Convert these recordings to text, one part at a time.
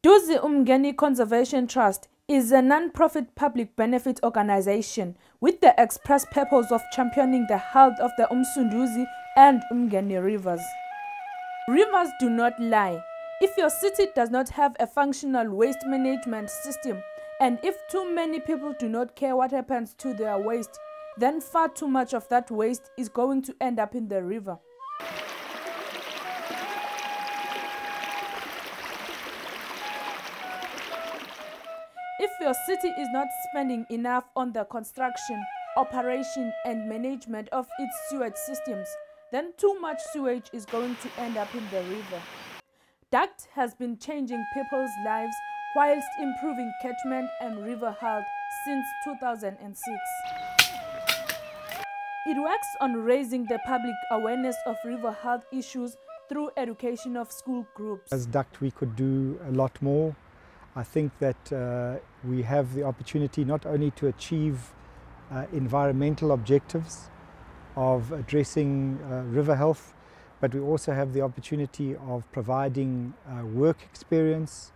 Umgeni Conservation Trust is a non-profit public benefit organization with the express purpose of championing the health of the uMsunduzi and Umgeni Rivers. Rivers do not lie. If your city does not have a functional waste management system, and if too many people do not care what happens to their waste, then far too much of that waste is going to end up in the river. If your city is not spending enough on the construction, operation and management of its sewage systems, then too much sewage is going to end up in the river. DUCT has been changing people's lives whilst improving catchment and river health since 2006. It works on raising the public awareness of river health issues through education of school groups. As DUCT we could do a lot more. I think that we have the opportunity not only to achieve environmental objectives of addressing river health, but we also have the opportunity of providing work experience,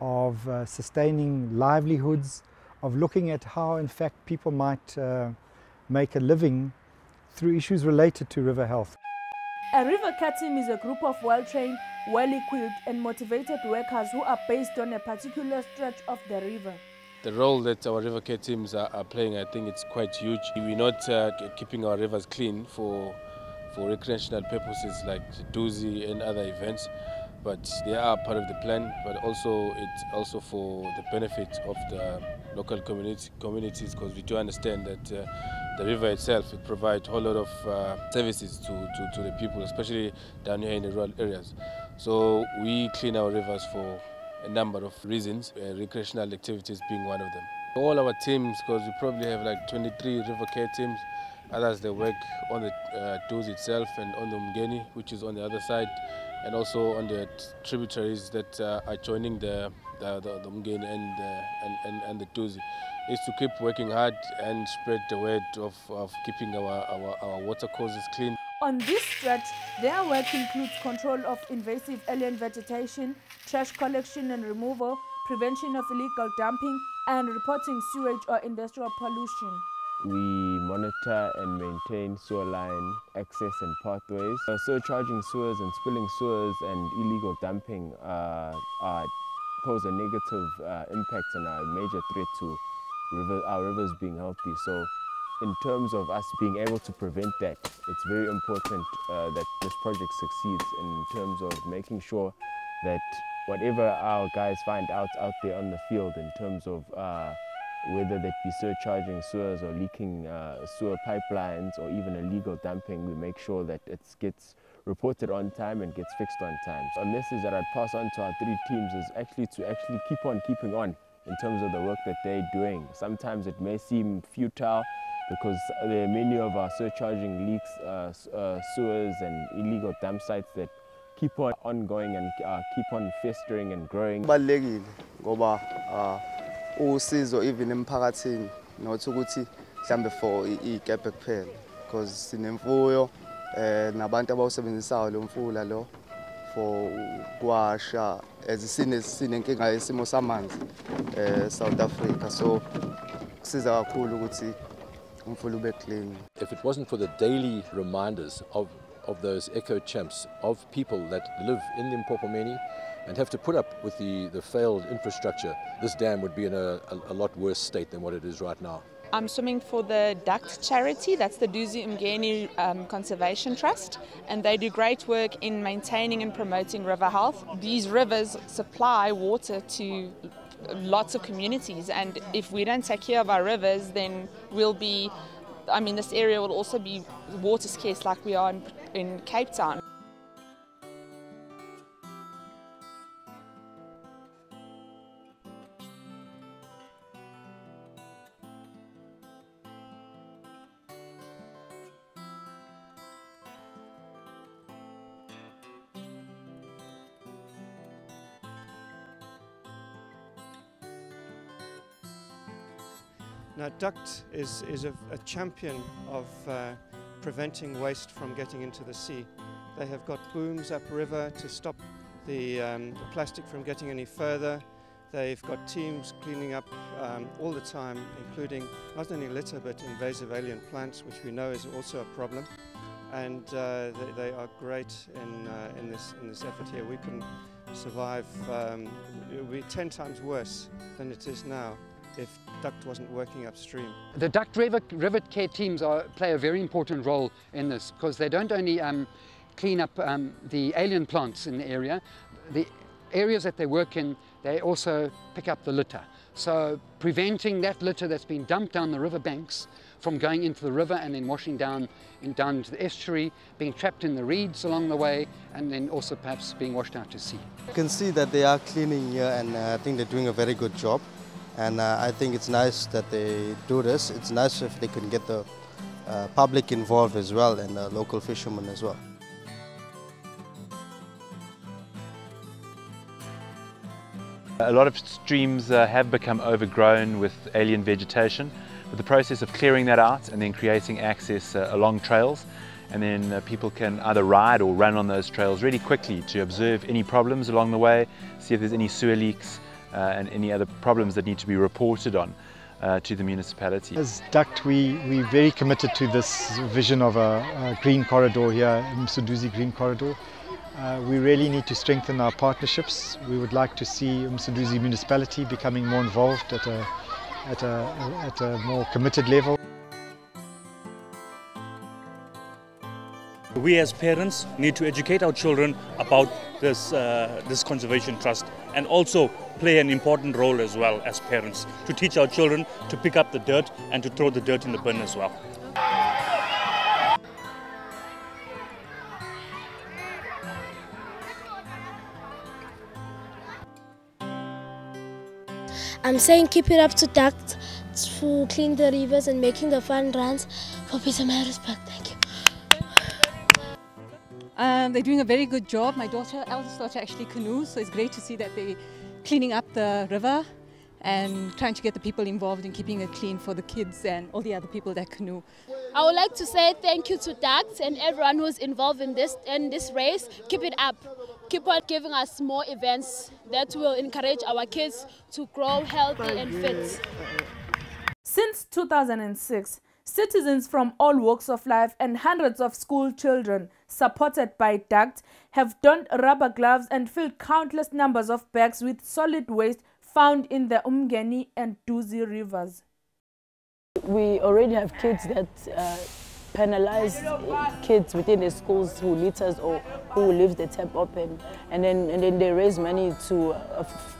of sustaining livelihoods, of looking at how in fact people might make a living through issues related to river health. A river care team is a group of well-trained, well-equipped and motivated workers who are based on a particular stretch of the river. The role that our river care teams are playing, I think it's quite huge. We're not keeping our rivers clean for recreational purposes like DUCT and other events, but they are part of the plan, but also it's also for the benefit of the local communities, because we do understand that the river itself, it provides a whole lot of services to the people, especially down here in the rural areas. So we clean our rivers for a number of reasons, recreational activities being one of them. All our teams, because we probably have like 23 river care teams, others they work on the DUCT itself and on the Umgeni, which is on the other side, and also on the tributaries that are joining the Umgeni and the DUCT. Is to keep working hard and spread the word of keeping our water courses clean. On this stretch, their work includes control of invasive alien vegetation, trash collection and removal, prevention of illegal dumping, and reporting sewage or industrial pollution. We monitor and maintain sewer line access and pathways. Surcharging sewers and spilling sewers and illegal dumping pose a negative impact and are a major threat to our rivers being healthy. So in terms of us being able to prevent that, it's very important that this project succeeds in terms of making sure that whatever our guys find out there on the field in terms of whether that be surcharging sewers or leaking sewer pipelines or even illegal dumping, we make sure that it gets reported on time and gets fixed on time. So a message that I'd pass on to our three teams is to keep on keeping on in terms of the work that they're doing. Sometimes it may seem futile because there are many of our surcharging leaks, sewers and illegal dump sites that keep on ongoing and keep on festering and growing. Kubalulekile ngoba usizo even emphakathini not ukuthi mhlambe for igebhe kuphela, because sinemfuyo nabantu abawusebenzisayo lo mfula lo for kwasha sinenkinga yesimo samanzi South Africa, so kusiza kakhulu ukuthi umfula ube clean. If it wasn't for the daily reminders of those echo champs of people that live in the Mpopomeni and have to put up with the failed infrastructure, this dam would be in a lot worse state than what it is right now. I'm swimming for the DUCT charity, that's the Umgeni Conservation Trust, and they do great work in maintaining and promoting river health. These rivers supply water to lots of communities, and if we don't take care of our rivers, then this area will also be water scarce like we are in Cape Town. Now, DUCT is a champion of preventing waste from getting into the sea. They have got booms upriver to stop the plastic from getting any further. They've got teams cleaning up all the time, including not only litter but invasive alien plants, which we know is also a problem. And they are great in this effort here. We can survive. It would be 10 times worse than it is now if DUCT wasn't working upstream. The DUCT river care teams play a very important role in this, because they don't only clean up the alien plants in the area. The areas that they work in, they also pick up the litter. So preventing that litter that's been dumped down the river banks from going into the river and then washing down into the estuary, being trapped in the reeds along the way, and then also perhaps being washed out to sea. You can see that they are cleaning here, and I think they're doing a very good job. And I think it's nice that they do this. It's nice if they can get the public involved as well, and the local fishermen as well. A lot of streams have become overgrown with alien vegetation. But the process of clearing that out and then creating access along trails, and then people can either ride or run on those trails really quickly to observe any problems along the way, see if there's any sewer leaks and any other problems that need to be reported on to the municipality. As DUCT, we're very committed to this vision of a green corridor here, uMsunduzi Green Corridor. We really need to strengthen our partnerships. We would like to see uMsunduzi municipality becoming more involved at a more committed level. We as parents need to educate our children about this conservation trust, and also play an important role as well as parents to teach our children to pick up the dirt and to throw the dirt in the bin as well. I'm saying keep it up to DUCT to clean the rivers and making the fun runs for peace and respect. Thank you. They're doing a very good job. My eldest daughter actually canoes, so it's great to see that they're cleaning up the river and trying to get the people involved in keeping it clean for the kids and all the other people that canoe. I would like to say thank you to DUCT and everyone who's involved in this race. Keep it up. Keep on giving us more events that will encourage our kids to grow healthy and fit. Since 2006, citizens from all walks of life and hundreds of school children, supported by DUCT, have donned rubber gloves and filled countless numbers of bags with solid waste found in the Umgeni and DUCT rivers. We already have kids that penalize kids within the schools who litters or who leave the tap open, and then they raise money for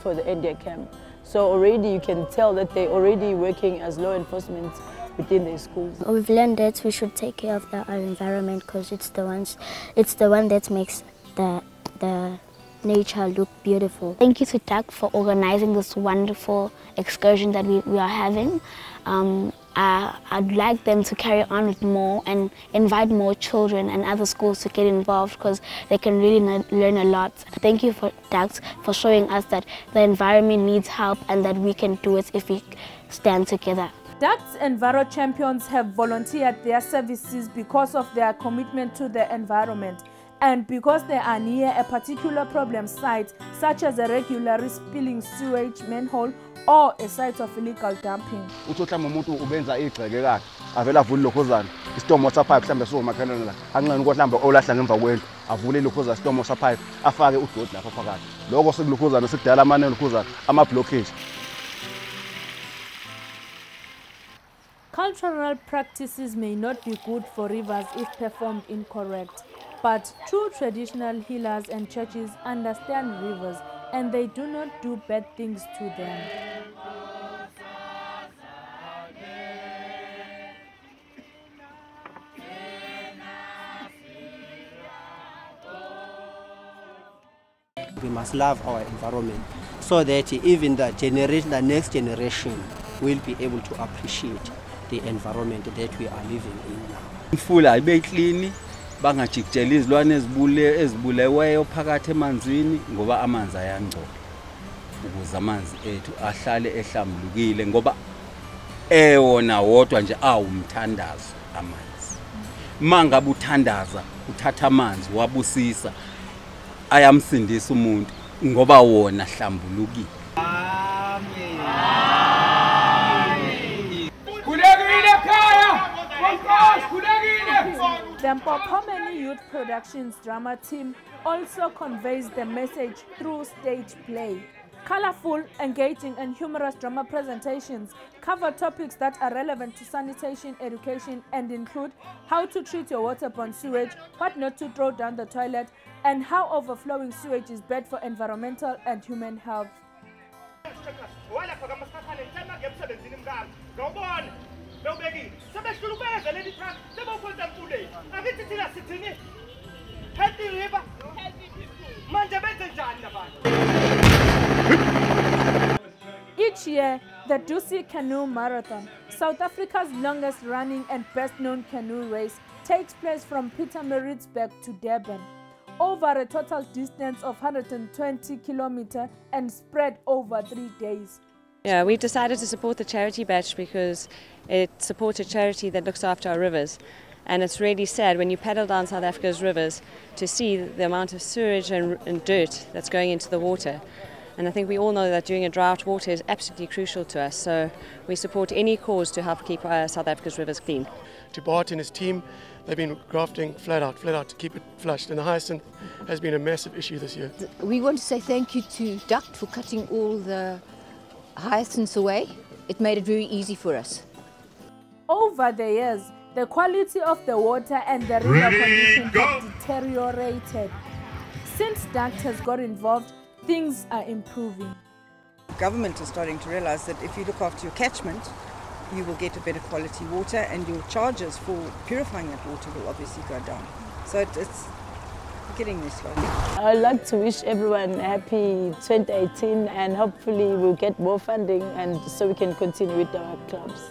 the end of camp. So already you can tell that they're already working as law enforcement within the schools. We've learned that we should take care of our environment, because it's the one that makes the nature look beautiful. Thank you to DUCT for organizing this wonderful excursion that we are having. I'd like them to carry on with more and invite more children and other schools to get involved, because they can really learn a lot. Thank you for DUCT for showing us that the environment needs help and that we can do it if we stand together. DUCT's Enviro champions have volunteered their services because of their commitment to the environment and because they are near a particular problem site, such as a regularly spilling sewage manhole or a site of illegal dumping. Cultural practices may not be good for rivers if performed incorrect, but true traditional healers and churches understand rivers and they do not do bad things to them. We must love our environment so that even the next generation will be able to appreciate the environment that we are living in now. Imfula ibe clean, bangajikijela izilwane ezibuleweyo phakathi emanzini ngoba amanzi ayangcola. Ukuze amanzi ethu ahlale ehlambulukile ngoba wona wodwa nje awumthandazo amanzi. Mangabe uthandaza uthatha amanzi wabusisa ayamsindisa umuntu ngoba wona hlambulukile. The Mpopomeni Youth Productions drama team also conveys the message through stage play. Colorful, engaging and humorous drama presentations cover topics that are relevant to sanitation education and include how to treat your waterborne sewage, what not to throw down the toilet, and how overflowing sewage is bad for environmental and human health. Each year, the DUCT Canoe Marathon, South Africa's longest running and best known canoe race, takes place from Pietermaritzburg to Durban, over a total distance of 120 kilometers and spread over 3 days. Yeah, we've decided to support the charity batch because it supports a charity that looks after our rivers. And it's really sad when you paddle down South Africa's rivers to see the amount of sewage and dirt that's going into the water. And I think we all know that during a drought, water is absolutely crucial to us. So we support any cause to help keep South Africa's rivers clean. To Bart and his team, they've been grafting flat out to keep it flushed. And the hyacinth has been a massive issue this year. We want to say thank you to DUCT for cutting all the hyacinths away. It made it very easy for us. Over the years, the quality of the water and the river conditions have deteriorated. Since DUCT has got involved, things are improving. Government is starting to realize that if you look after your catchment, you will get a better quality water and your charges for purifying that water will obviously go down. So it's getting there slowly. I'd like to wish everyone a happy 2018 and hopefully we'll get more funding and so we can continue with our clubs.